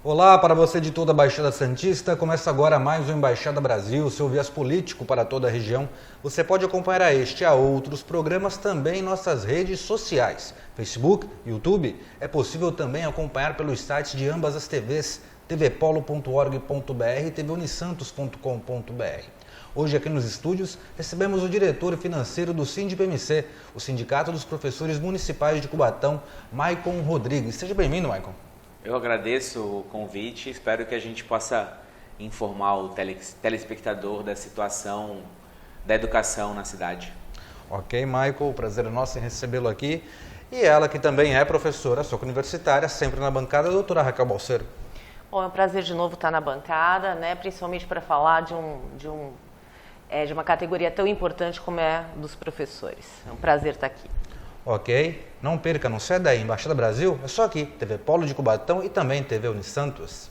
Olá para você de toda a Baixada Santista, começa agora mais um Embaixada Brasil, seu viés político para toda a região. Você pode acompanhar a este e a outros programas também em nossas redes sociais, Facebook, YouTube. É possível também acompanhar pelos sites de ambas as TVs, tvpolo.org.br e tvunisantos.com.br. Hoje aqui nos estúdios recebemos o diretor financeiro do SINDI-PMC, o Sindicato dos Professores Municipais de Cubatão, Maicon Rodrigues. Seja bem-vindo, Maicon. Eu agradeço o convite, espero que a gente possa informar o telespectador da situação da educação na cidade. Ok, Michael, o prazer é nosso em recebê-lo aqui. E ela que também é professora universitária, sempre na bancada, a doutora Raquel Balseiro. Bom, é um prazer de novo estar na bancada, né? Principalmente para falar de uma categoria tão importante como é dos professores. É um prazer estar aqui. Ok, não perca, não sai daí, Embaixada Brasil, é só aqui, TV Polo de Cubatão e também TV Unisantos.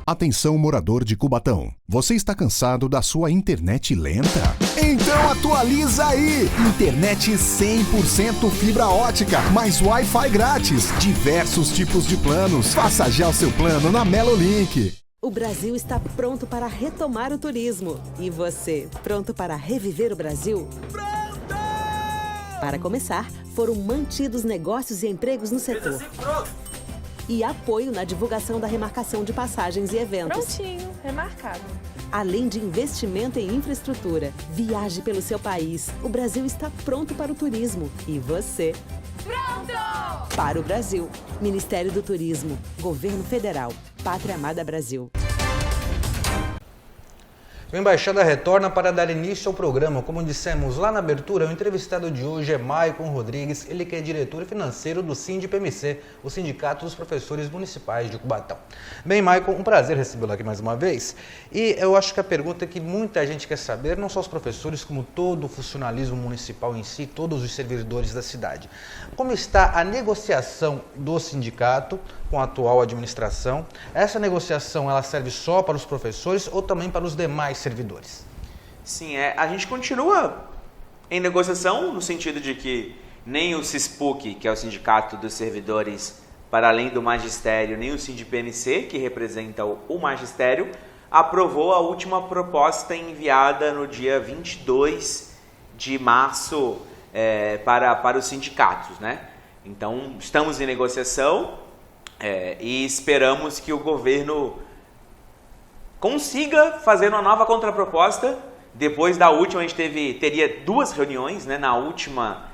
Atenção, morador de Cubatão, você está cansado da sua internet lenta? Então atualiza aí! Internet 100% fibra ótica, mais Wi-Fi grátis, diversos tipos de planos. Faça já o seu plano na Melolink. O Brasil está pronto para retomar o turismo. E você, pronto para reviver o Brasil? Para começar, foram mantidos negócios e empregos no setor. E apoio na divulgação da remarcação de passagens e eventos. Prontinho, remarcado. Além de investimento em infraestrutura. Viaje pelo seu país. O Brasil está pronto para o turismo. E você? Pronto! Para o Brasil. Ministério do Turismo. Governo Federal. Pátria Amada Brasil. O Embaixada retorna para dar início ao programa. Como dissemos lá na abertura, o entrevistado de hoje é Maicon Rodrigues, ele que é diretor financeiro do SINDI-PMC, o Sindicato dos Professores Municipais de Cubatão. Bem, Maicon, um prazer recebê-lo aqui mais uma vez. E eu acho que a pergunta que muita gente quer saber, não só os professores, como todo o funcionalismo municipal em si, todos os servidores da cidade. Como está a negociação do sindicato com a atual administração? Essa negociação ela serve só para os professores ou também para os demais servidores? Sim, a gente continua em negociação no sentido de que nem o SISPUC, que é o Sindicato dos Servidores para além do Magistério, nem o SINDI-PMC, que representa o Magistério, aprovou a última proposta enviada no dia 22 de março para os sindicatos, né? Então, estamos em negociação e esperamos que o governo consiga fazer uma nova contraproposta. Depois da última, a gente teria duas reuniões, né, na última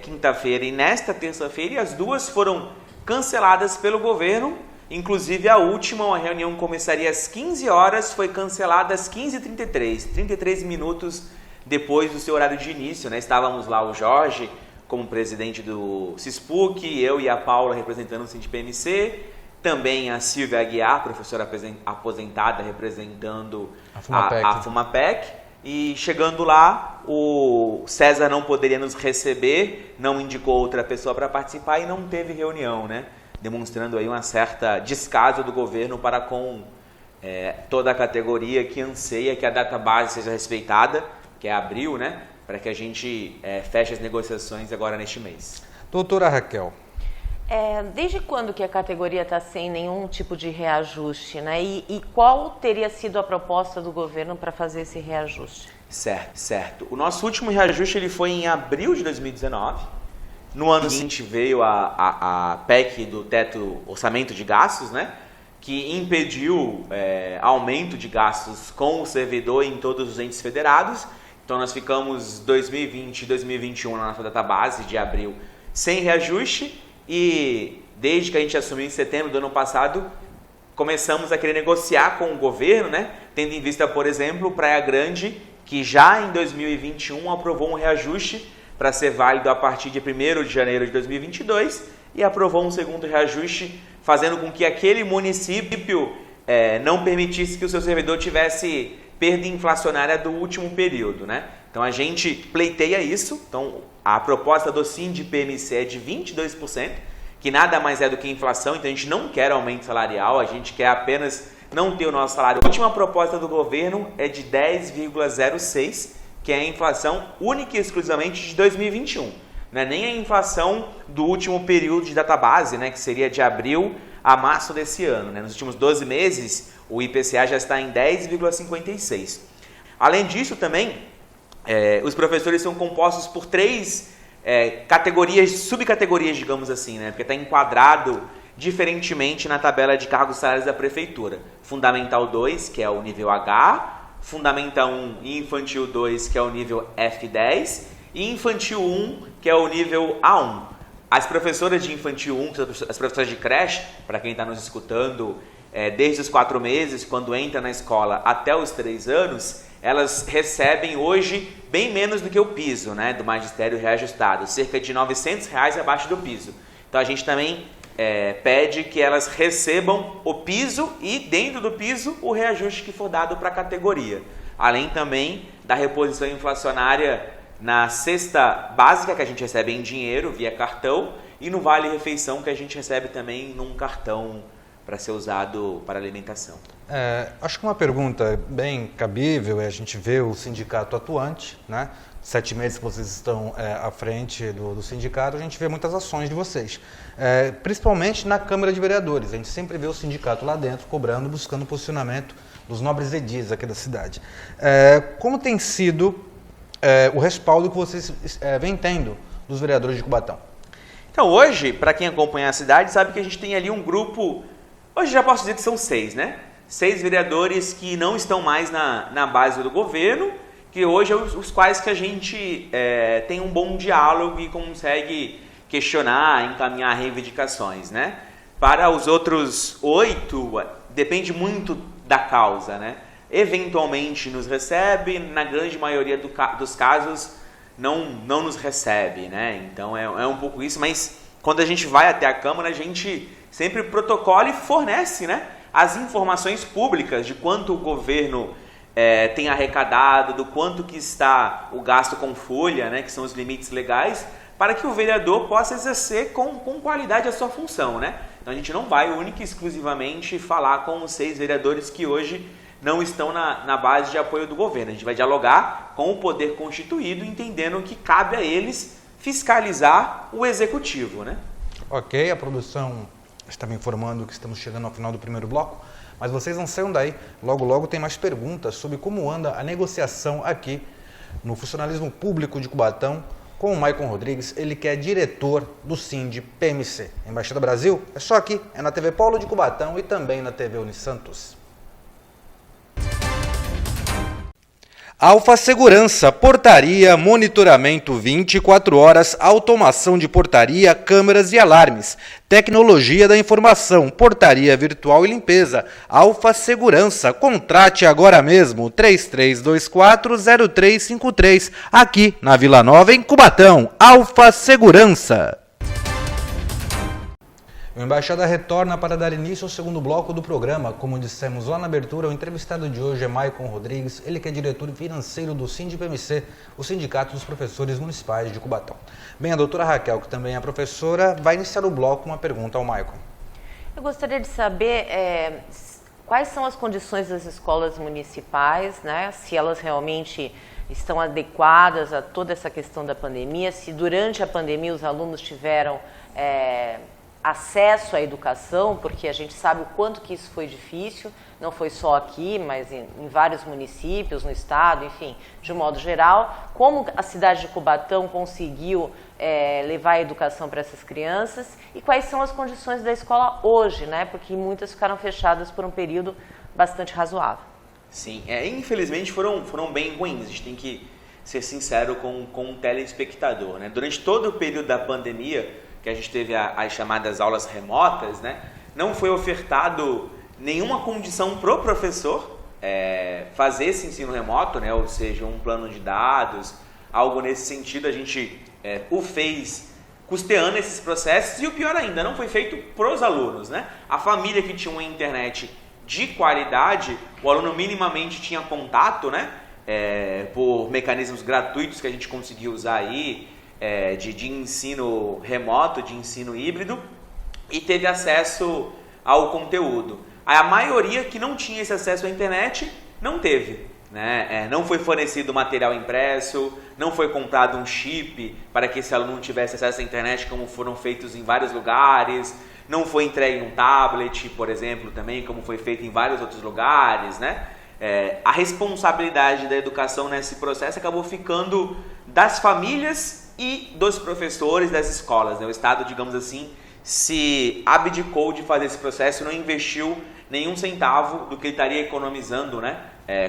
quinta-feira e nesta terça-feira, e as duas foram canceladas pelo governo. Inclusive, a última, uma reunião começaria às 15 horas, foi cancelada às 15h33, 33 minutos depois do seu horário de início, né? Estávamos lá o Jorge como presidente do SISPUC, eu e a Paula representando o SINDI-PMC, também a Silvia Aguiar, professora aposentada, representando a FUMAPEC. E chegando lá, o César não poderia nos receber, não indicou outra pessoa para participar e não teve reunião, né? Demonstrando aí uma certa descaso do governo para com toda a categoria que anseia que a data base seja respeitada, que é abril, né? Para que a gente feche as negociações agora neste mês. Doutora Raquel. Desde quando que a categoria está sem nenhum tipo de reajuste, né? E qual teria sido a proposta do governo para fazer esse reajuste? Certo. O nosso último reajuste ele foi em abril de 2019. No ano seguinte veio a PEC do teto orçamento de gastos, né? Que impediu aumento de gastos com o servidor em todos os entes federados. Então nós ficamos 2020 e 2021 na nossa database de abril sem reajuste. E desde que a gente assumiu em setembro do ano passado, começamos a querer negociar com o governo, né? Tendo em vista, por exemplo, Praia Grande, que já em 2021 aprovou um reajuste para ser válido a partir de 1º de janeiro de 2022 e aprovou um segundo reajuste, fazendo com que aquele município não permitisse que o seu servidor tivesse perda inflacionária do último período, né? Então a gente pleiteia isso. Então a proposta do SINDI-PMC é de 22%, que nada mais é do que inflação, então a gente não quer aumento salarial, a gente quer apenas não ter o nosso salário. A última proposta do governo é de 10,06%, que é a inflação única e exclusivamente de 2021. Não é nem a inflação do último período de database, né, que seria de abril a março desse ano, né? Nos últimos 12 meses, o IPCA já está em 10,56. Além disso, também, os professores são compostos por 3 categorias, subcategorias, digamos assim, né? Porque está enquadrado diferentemente na tabela de cargos e salários da prefeitura. Fundamental 2, que é o nível H, Fundamental 1 e Infantil 2, que é o nível F10, e Infantil 1, que é o nível A1. As professoras de Infantil 1, as professoras de creche, para quem está nos escutando, desde os 4 meses, quando entra na escola, até os 3 anos, elas recebem hoje bem menos do que o piso, né, do magistério reajustado, cerca de R$ 900 abaixo do piso. Então a gente também pede que elas recebam o piso e, dentro do piso, o reajuste que for dado para a categoria. Além também da reposição inflacionária na cesta básica, que a gente recebe em dinheiro, via cartão, e no vale-refeição, que a gente recebe também num cartão para ser usado para alimentação. Acho que uma pergunta bem cabível é a gente vê o sindicato atuante, né? 7 meses que vocês estão à frente do sindicato, a gente vê muitas ações de vocês, principalmente na Câmara de Vereadores. A gente sempre vê o sindicato lá dentro cobrando, buscando posicionamento dos nobres edis aqui da cidade. Como tem sido o respaldo que vocês vêm tendo dos vereadores de Cubatão? Então hoje, para quem acompanha a cidade, sabe que a gente tem ali um grupo, hoje já posso dizer que são 6, né? 6 vereadores que não estão mais na base do governo, que hoje é os quais que a gente tem um bom diálogo e consegue questionar, encaminhar reivindicações, né? Para os outros 8, depende muito da causa, né? Eventualmente nos recebe, na grande maioria dos casos não nos recebe, né? Então é um pouco isso, mas quando a gente vai até a Câmara, a gente sempre protocola e fornece, né, as informações públicas de quanto o governo tem arrecadado, do quanto que está o gasto com folha, né, que são os limites legais, para que o vereador possa exercer com qualidade a sua função, né? Então a gente não vai única e exclusivamente falar com os 6 vereadores que hoje não estão na base de apoio do governo. A gente vai dialogar com o poder constituído, entendendo que cabe a eles fiscalizar o executivo, né? Ok, a produção está me informando que estamos chegando ao final do primeiro bloco, mas vocês não saiam daí. Logo, logo tem mais perguntas sobre como anda a negociação aqui no funcionalismo público de Cubatão com o Maicon Rodrigues, ele que é diretor do Sind PMC. Embaixada Brasil é só aqui, é na TV Polo de Cubatão e também na TV Unisantos. Alfa Segurança, portaria, monitoramento 24 horas, automação de portaria, câmeras e alarmes, tecnologia da informação, portaria virtual e limpeza. Alfa Segurança, contrate agora mesmo, 33240353, aqui na Vila Nova, em Cubatão. Alfa Segurança. O Embaixada retorna para dar início ao segundo bloco do programa. Como dissemos lá na abertura, o entrevistado de hoje é Maicon Rodrigues, ele que é diretor financeiro do Sind PMC, o Sindicato dos Professores Municipais de Cubatão. Bem, a doutora Raquel, que também é professora, vai iniciar o bloco com uma pergunta ao Maicon. Eu gostaria de saber quais são as condições das escolas municipais, né? Se elas realmente estão adequadas a toda essa questão da pandemia, se durante a pandemia os alunos tiveram acesso à educação, porque a gente sabe o quanto que isso foi difícil, não foi só aqui, mas em vários municípios, no estado, enfim, de um modo geral. Como a cidade de Cubatão conseguiu levar a educação para essas crianças e quais são as condições da escola hoje, né? Porque muitas ficaram fechadas por um período bastante razoável. Sim, infelizmente foram bem ruins, a gente tem que ser sincero com o telespectador, né? Durante todo o período da pandemia, que a gente teve as chamadas aulas remotas, né, não foi ofertado nenhuma condição para o professor fazer esse ensino remoto, né, ou seja, um plano de dados, algo nesse sentido. A gente o fez custeando esses processos e o pior ainda, não foi feito para os alunos, né? A família que tinha uma internet de qualidade, o aluno minimamente tinha contato, né, por mecanismos gratuitos que a gente conseguiu usar aí, de ensino remoto, de ensino híbrido, e teve acesso ao conteúdo. A maioria que não tinha esse acesso à internet não teve. né? Não foi fornecido material impresso, não foi comprado um chip para que esse aluno tivesse acesso à internet, como foram feitos em vários lugares, não foi entregue um tablet, por exemplo, também, como foi feito em vários outros lugares, né? A responsabilidade da educação nesse processo acabou ficando das famílias e dos professores das escolas, né? O Estado, digamos assim, se abdicou de fazer esse processo, não investiu nenhum centavo do que ele estaria economizando, né?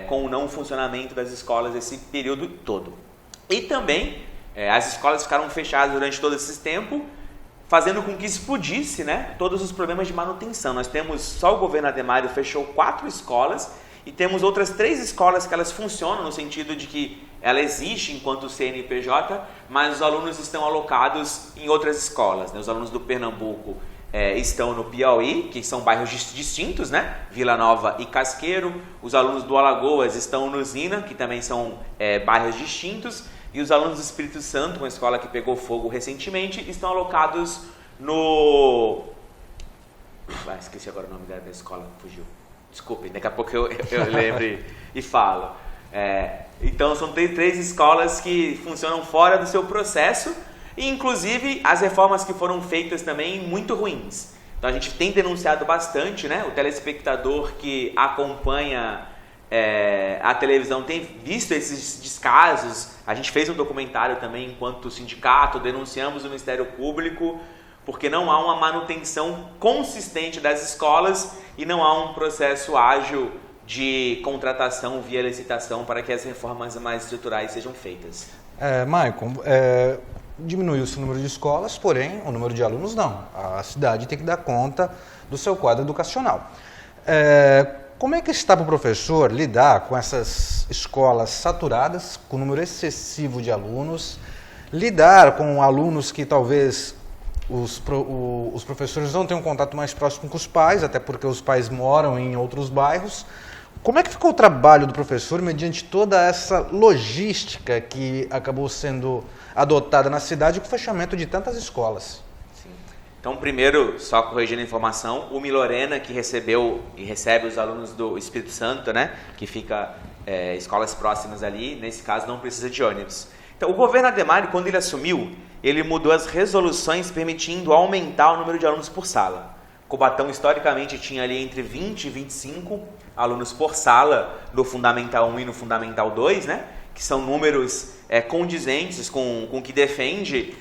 Com o não funcionamento das escolas esse período todo. E também as escolas ficaram fechadas durante todo esse tempo, fazendo com que explodisse, né, todos os problemas de manutenção. Nós temos, só o governo Ademar fechou 4 escolas e temos outras 3 escolas que elas funcionam no sentido de que ela existe enquanto CNPJ, mas os alunos estão alocados em outras escolas, né? Os alunos do Pernambuco estão no Piauí, que são bairros distintos, né? Vila Nova e Casqueiro. Os alunos do Alagoas estão no Zina, que também são bairros distintos. E os alunos do Espírito Santo, uma escola que pegou fogo recentemente, estão alocados no... esqueci agora o nome da escola, fugiu. Desculpe, daqui a pouco eu lembro e falo. Então são 3 escolas que funcionam fora do seu processo e inclusive as reformas que foram feitas também muito ruins. Então a gente tem denunciado bastante, né? O telespectador que acompanha a televisão tem visto esses descasos. A gente fez um documentário também enquanto sindicato, denunciamos o Ministério Público porque não há uma manutenção consistente das escolas e não há um processo ágil de contratação via licitação para que as reformas mais estruturais sejam feitas. Maicon, diminuiu-se o número de escolas, porém o número de alunos não. A cidade tem que dar conta do seu quadro educacional. Como é que está para o professor lidar com essas escolas saturadas, com um número excessivo de alunos, lidar com alunos que talvez os professores não tenham um contato mais próximo com os pais, até porque os pais moram em outros bairros. Como é que ficou o trabalho do professor mediante toda essa logística que acabou sendo adotada na cidade com o fechamento de tantas escolas? Então, primeiro, só corrigindo a informação, o Milorena, que recebeu e recebe os alunos do Espírito Santo, né, que fica escolas próximas ali, nesse caso não precisa de ônibus. Então, o governo Ademar, quando ele assumiu, ele mudou as resoluções permitindo aumentar o número de alunos por sala. Cubatão, historicamente, tinha ali entre 20 e 25 alunos por sala no Fundamental 1 e no Fundamental 2, né, que são números condizentes com o que defende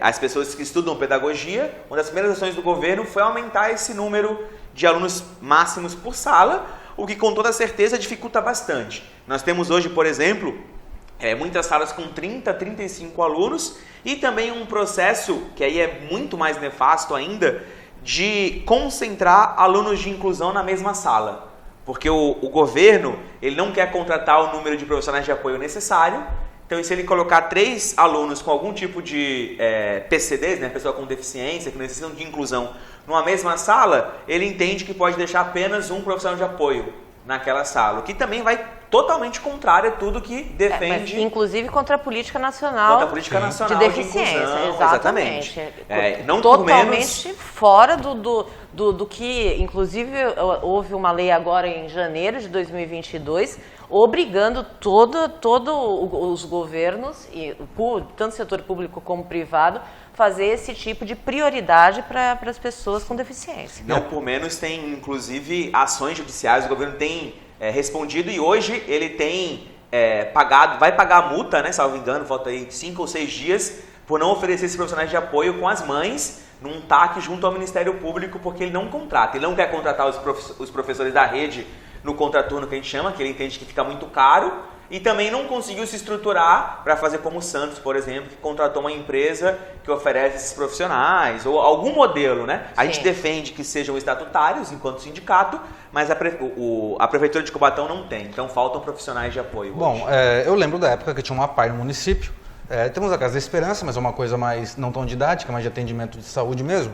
as pessoas que estudam pedagogia. Uma das primeiras ações do governo foi aumentar esse número de alunos máximos por sala, o que com toda certeza dificulta bastante. Nós temos hoje, por exemplo, muitas salas com 30, 35 alunos e também um processo que aí é muito mais nefasto ainda, de concentrar alunos de inclusão na mesma sala. Porque o governo ele não quer contratar o número de profissionais de apoio necessário. Então, se ele colocar 3 alunos com algum tipo de PCDs, né, pessoa com deficiência, que necessitam de inclusão, numa mesma sala, ele entende que pode deixar apenas um profissional de apoio naquela sala, o que também vai totalmente contrário a tudo que defende... Mas, inclusive contra a política nacional, contra a política nacional de deficiência, inclusão, exatamente. Não totalmente fora do que, inclusive, houve uma lei agora em janeiro de 2022, obrigando todos os governos, tanto setor público como privado, fazer esse tipo de prioridade para as pessoas com deficiência. Não por menos tem, inclusive, ações judiciais, o governo tem respondido e hoje ele tem vai pagar a multa, né, salvo engano, falta aí 5 ou 6 dias, por não oferecer esses profissionais de apoio com as mães num TAC junto ao Ministério Público, porque ele não contrata. Ele não quer contratar os professores da rede no contraturno que a gente chama, que ele entende que fica muito caro, e também não conseguiu se estruturar para fazer como o Santos, por exemplo, que contratou uma empresa que oferece esses profissionais, ou algum modelo, né? A gente defende que sejam estatutários enquanto sindicato, mas a Prefeitura de Cubatão não tem, então faltam profissionais de apoio. Bom, eu lembro da época que tinha uma APAI no município, temos a Casa da Esperança, mas é uma coisa mais não tão didática, mais de atendimento de saúde mesmo.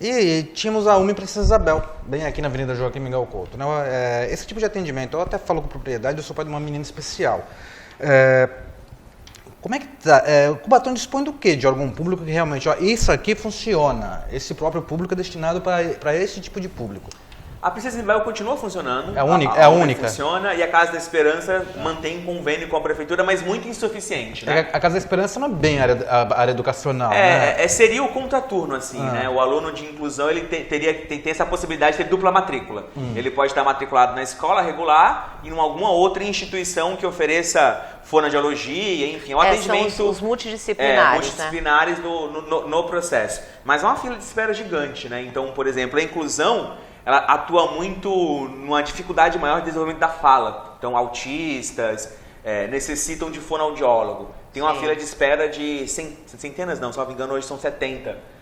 E tínhamos a UME Princesa Isabel, bem aqui na Avenida Joaquim Miguel Couto. Esse tipo de atendimento, eu até falo com propriedade, eu sou pai de uma menina especial. Como é que tá? O Cubatão dispõe do quê? De órgão público que realmente, isso aqui funciona, esse próprio público é destinado para esse tipo de público? A Princesa Isabel continua funcionando. É a única. Funciona, e a Casa da Esperança mantém convênio com a prefeitura, mas muito insuficiente, né? A Casa da Esperança não é bem a área educacional, né? Seria o contraturno, assim, né? O aluno de inclusão, ele tem essa possibilidade de ter dupla matrícula. Ele pode estar matriculado na escola regular e em alguma outra instituição que ofereça fonoaudiologia, enfim, um atendimento... São os multidisciplinares, multidisciplinares, né? no processo. Mas é uma fila de espera gigante, né? Então, por exemplo, a inclusão, ela atua muito numa dificuldade maior de desenvolvimento da fala. Então, autistas necessitam de fonoaudiólogo. Tem uma fila de espera de centenas, não, se não me engano, hoje são 70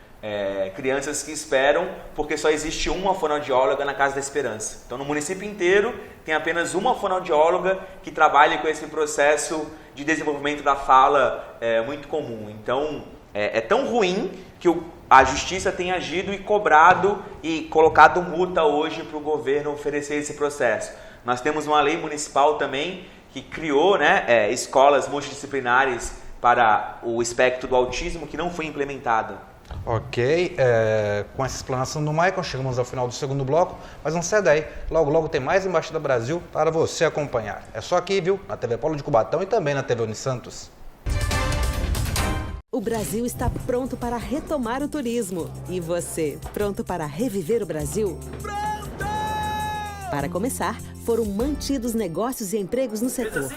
crianças que esperam, porque só existe uma fonoaudióloga na Casa da Esperança. Então, no município inteiro, tem apenas uma fonoaudióloga que trabalha com esse processo de desenvolvimento da fala muito comum. Então, é tão ruim que a Justiça tem agido e cobrado e colocado multa hoje para o governo oferecer esse processo. Nós temos uma lei municipal também que criou, né, escolas multidisciplinares para o espectro do autismo que não foi implementada. Ok, com essa explanação do Michael, chegamos ao final do segundo bloco, mas não sai daí, logo tem mais Embaixada Brasil para você acompanhar. É só aqui, viu, na TV Polo de Cubatão e também na TV Unisantos. O Brasil está pronto para retomar o turismo. E você, pronto para reviver o Brasil? Pronto! Para começar, foram mantidos negócios e empregos no setor.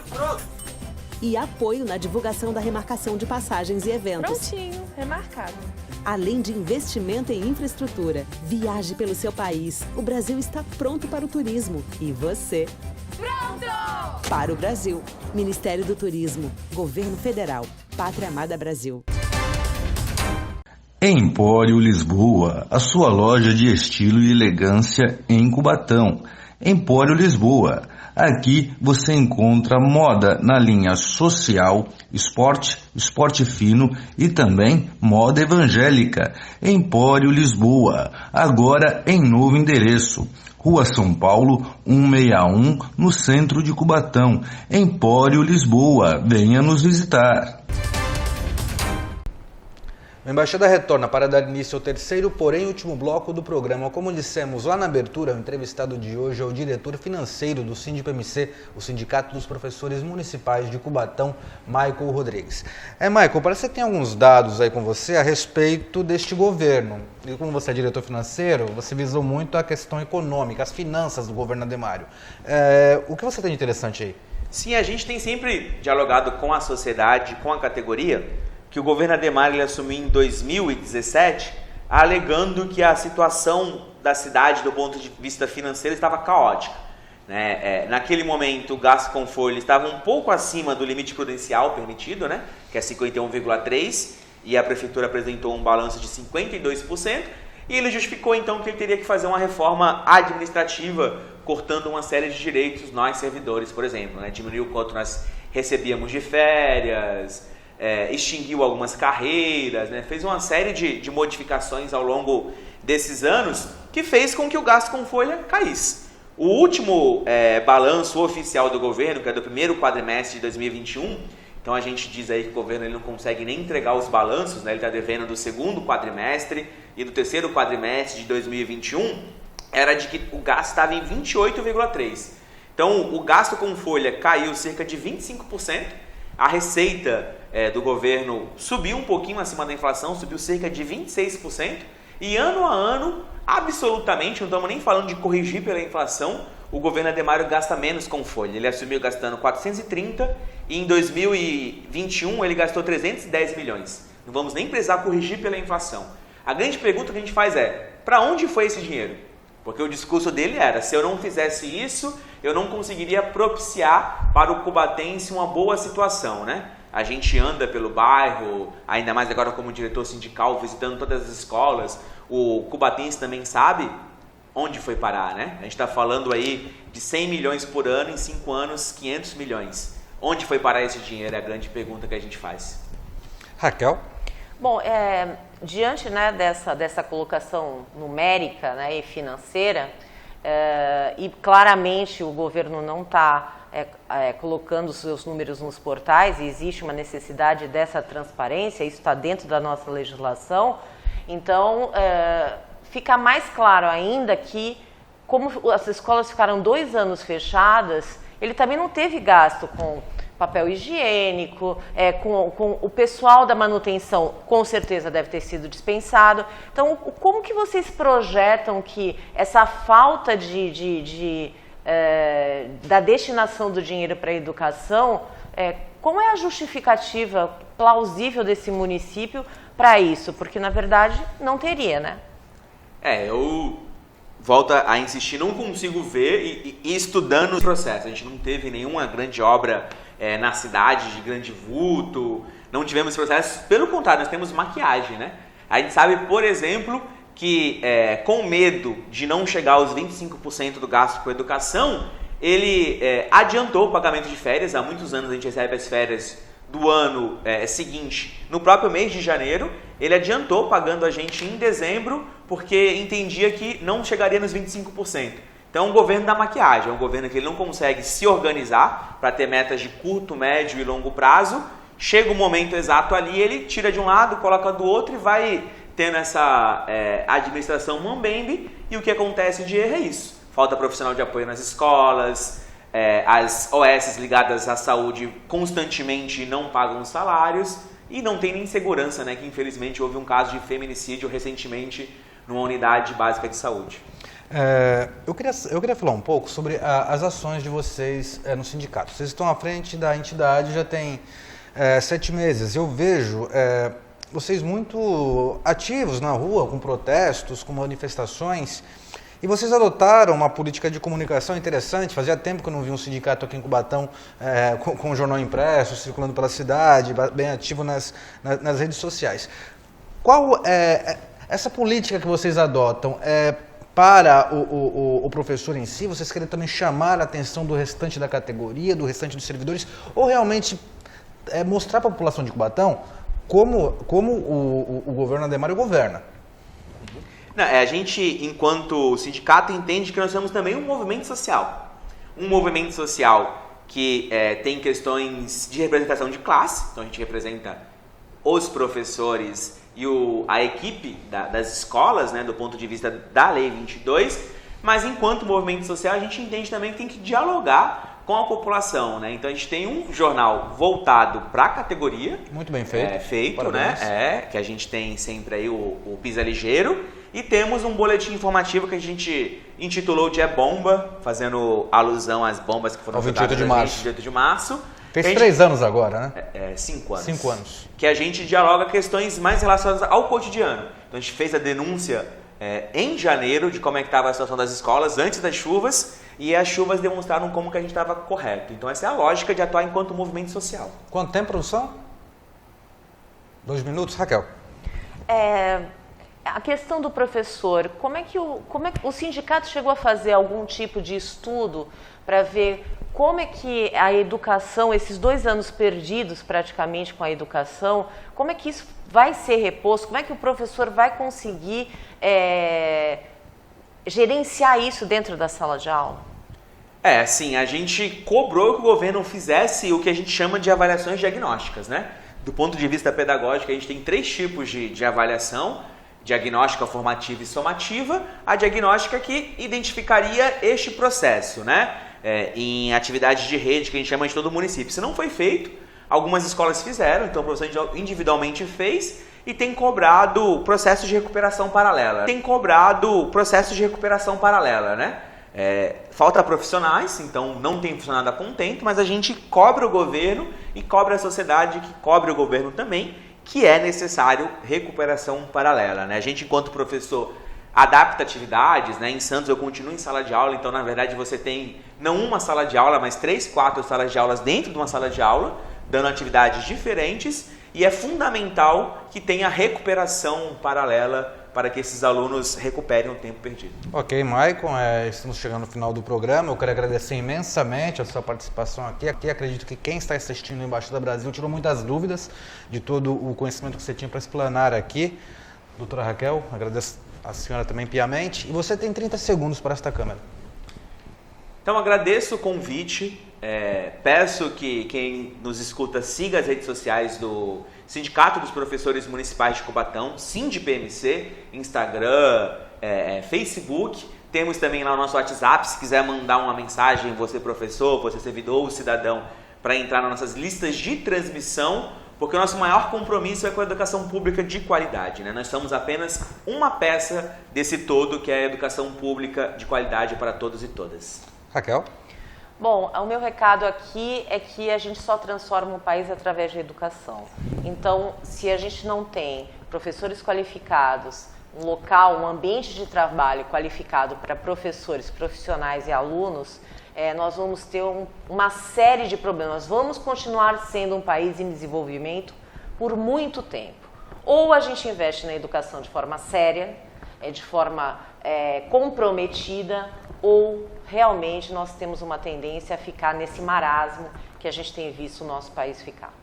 E apoio na divulgação da remarcação de passagens e eventos. Prontinho, remarcado. Além de investimento em infraestrutura. Viaje pelo seu país. O Brasil está pronto para o turismo. E você? Pronto! Para o Brasil. Ministério do Turismo. Governo Federal. Pátria Amada Brasil. Empório Lisboa, a sua loja de estilo e elegância em Cubatão. Empório Lisboa. Aqui você encontra moda na linha social, esporte fino e também moda evangélica. Empório Lisboa, agora em novo endereço. Rua São Paulo, 161, no centro de Cubatão. Empório Lisboa, venha nos visitar. A Embaixada retorna para dar início ao terceiro, porém último bloco do programa. Como dissemos lá na abertura, o entrevistado de hoje é o diretor financeiro do SINDI-PMC, o Sindicato dos Professores Municipais de Cubatão, Michael Rodrigues. Michael, parece que tem alguns dados aí com você a respeito deste governo. E como você é diretor financeiro, você visou muito a questão econômica, as finanças do governo Ademário. O que você tem de interessante aí? Sim, a gente tem sempre dialogado com a sociedade, com a categoria, que o governo Ademário ele assumiu em 2017, alegando que a situação da cidade do ponto de vista financeiro estava caótica. Naquele momento, o gasto com folha estava um pouco acima do limite prudencial permitido, né, que é 51,3%, e a prefeitura apresentou um balanço de 52%, e ele justificou então que ele teria que fazer uma reforma administrativa, cortando uma série de direitos, nós servidores, por exemplo, diminuiu o quanto nós recebíamos de férias, extinguiu algumas carreiras, fez uma série de modificações ao longo desses anos que fez com que o gasto com folha caísse. O último balanço oficial do governo, que é do primeiro quadrimestre de 2021, então a gente diz aí que o governo ele não consegue nem entregar os balanços, ele está devendo do segundo quadrimestre e do terceiro quadrimestre de 2021, era de que o gasto estava em 28,3%. Então o gasto com folha caiu cerca de 25%, a receita do governo subiu um pouquinho acima da inflação, subiu cerca de 26%, e ano a ano, absolutamente, não estamos nem falando de corrigir pela inflação, o governo Ademário gasta menos com folha. Ele assumiu gastando 430 e em 2021 ele gastou 310 milhões. Não vamos nem precisar corrigir pela inflação. A grande pergunta que a gente faz é, para onde foi esse dinheiro? Porque o discurso dele era, se eu não fizesse isso, eu não conseguiria propiciar para o cubatense uma boa situação, A gente anda pelo bairro, ainda mais agora como diretor sindical, visitando todas as escolas. O cubatense também sabe onde foi parar, A gente está falando aí de 100 milhões por ano, em 5 anos, 500 milhões. Onde foi parar esse dinheiro? É a grande pergunta que a gente faz. Raquel? Bom, diante dessa colocação numérica e financeira, e claramente o governo não está colocando os seus números nos portais, e existe uma necessidade dessa transparência, isso está dentro da nossa legislação, então fica mais claro ainda que como as escolas ficaram 2 anos fechadas, ele também não teve gasto com papel higiênico, com o pessoal da manutenção, com certeza deve ter sido dispensado. Então, como que vocês projetam que essa falta da destinação do dinheiro para a educação, qual é a justificativa plausível desse município para isso? Porque, na verdade, não teria, né? Eu volto a insistir, não consigo ver e estudando o processo. A gente não teve nenhuma grande obra na cidade de grande vulto, não tivemos processo. Pelo contrário, nós temos maquiagem, né? A gente sabe, por exemplo, que com medo de não chegar aos 25% do gasto com educação, ele adiantou o pagamento de férias. Há muitos anos a gente recebe as férias do ano seguinte, no próprio mês de janeiro. Ele adiantou pagando a gente em dezembro, porque entendia que não chegaria nos 25%. Então, é um governo da maquiagem, é um governo que ele não consegue se organizar para ter metas de curto, médio e longo prazo. Chega o momento exato ali, ele tira de um lado, coloca do outro e vai tendo essa administração mambembe. E o que acontece de erro é isso. Falta profissional de apoio nas escolas, as OS ligadas à saúde constantemente não pagam os salários e não tem nem segurança, né? Que infelizmente houve um caso de feminicídio recentemente numa unidade básica de saúde. Eu queria falar um pouco sobre as ações de vocês no sindicato. Vocês estão à frente da entidade já tem 7 meses. Eu vejo vocês muito ativos na rua, com protestos, com manifestações. E vocês adotaram uma política de comunicação interessante. Fazia tempo que eu não vi um sindicato aqui em Cubatão com o jornal impresso, circulando pela cidade, bem ativo nas redes sociais. Qual é essa política que vocês adotam? Para o professor em si, vocês querem também chamar a atenção do restante da categoria, do restante dos servidores, ou realmente mostrar para a população de Cubatão como o governo Ademário governa? Não, a gente, enquanto sindicato, entende que nós somos também um movimento social. Um movimento social que tem questões de representação de classe, então a gente representa os professores e a equipe das escolas, né, do ponto de vista da Lei 22, mas enquanto movimento social a gente entende também que tem que dialogar com a população, né? Então a gente tem um jornal voltado para a categoria. Muito bem feito. Feito, né? Que a gente tem sempre aí o Pisa Ligeiro. E temos um boletim informativo que a gente intitulou de Bomba, fazendo alusão às bombas que foram jogadas no 28 de março. Fez 3 anos agora, né? 5 anos. 5 anos. Que a gente dialoga questões mais relacionadas ao cotidiano. Então a gente fez a denúncia em janeiro de como é que estava a situação das escolas antes das chuvas, e as chuvas demonstraram como que a gente estava correto. Então essa é a lógica de atuar enquanto movimento social. Quanto tempo, produção? 2 minutos, Raquel. A questão do professor, como é que o sindicato chegou a fazer algum tipo de estudo para ver como é que a educação, esses 2 anos perdidos praticamente com a educação, como é que isso vai ser reposto, como é que o professor vai conseguir gerenciar isso dentro da sala de aula? Sim, a gente cobrou que o governo fizesse o que a gente chama de avaliações diagnósticas, né? Do ponto de vista pedagógico, a gente tem 3 tipos de avaliação: diagnóstica, formativa e somativa. A diagnóstica que identificaria este processo, né? Em atividades de rede que a gente chama de todo o município. Isso não foi feito, algumas escolas fizeram, então o professor individualmente fez e tem cobrado processo de recuperação paralela. Né? Falta profissionais, então não tem funcionado a contento, mas a gente cobra o governo e cobra a sociedade que cobre o governo também, que é necessário recuperação paralela, né? A gente, enquanto professor, adapta atividades, né? Em Santos eu continuo em sala de aula, então na verdade você tem não uma sala de aula, mas 3, 4 salas de aulas dentro de uma sala de aula, dando atividades diferentes, e é fundamental que tenha recuperação paralela para que esses alunos recuperem o tempo perdido. Ok, Maicon, estamos chegando no final do programa. Eu quero agradecer imensamente a sua participação aqui. Acredito que quem está assistindo no Embaixada Brasil tirou muitas dúvidas de todo o conhecimento que você tinha para explanar aqui. Doutora Raquel, agradeço a senhora também piamente. E você tem 30 segundos para esta câmera. Então agradeço o convite, peço que quem nos escuta siga as redes sociais do Sindicato dos Professores Municipais de Cubatão, SINDPMC, Instagram, Facebook, Temos também lá o nosso WhatsApp, se quiser mandar uma mensagem, você professor, você servidor ou cidadão, para entrar nas nossas listas de transmissão, porque o nosso maior compromisso é com a educação pública de qualidade, né? Nós somos apenas uma peça desse todo, que é a educação pública de qualidade para todos e todas. Raquel? Bom, o meu recado aqui é que a gente só transforma o país através da educação. Então, se a gente não tem professores qualificados, um local, um ambiente de trabalho qualificado para professores, profissionais e alunos, nós vamos ter uma série de problemas. Vamos continuar sendo um país em desenvolvimento por muito tempo. Ou a gente investe na educação de forma séria, de forma comprometida, ou realmente nós temos uma tendência a ficar nesse marasmo que a gente tem visto o nosso país ficar.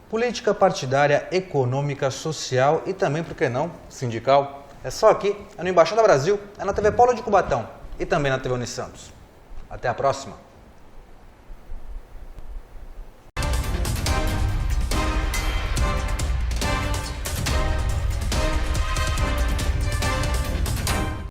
Política partidária, econômica, social e também, por que não, sindical. É só aqui, é no Embaixada Brasil, é na TV Polo de Cubatão e também na TV Unisantos. Até a próxima!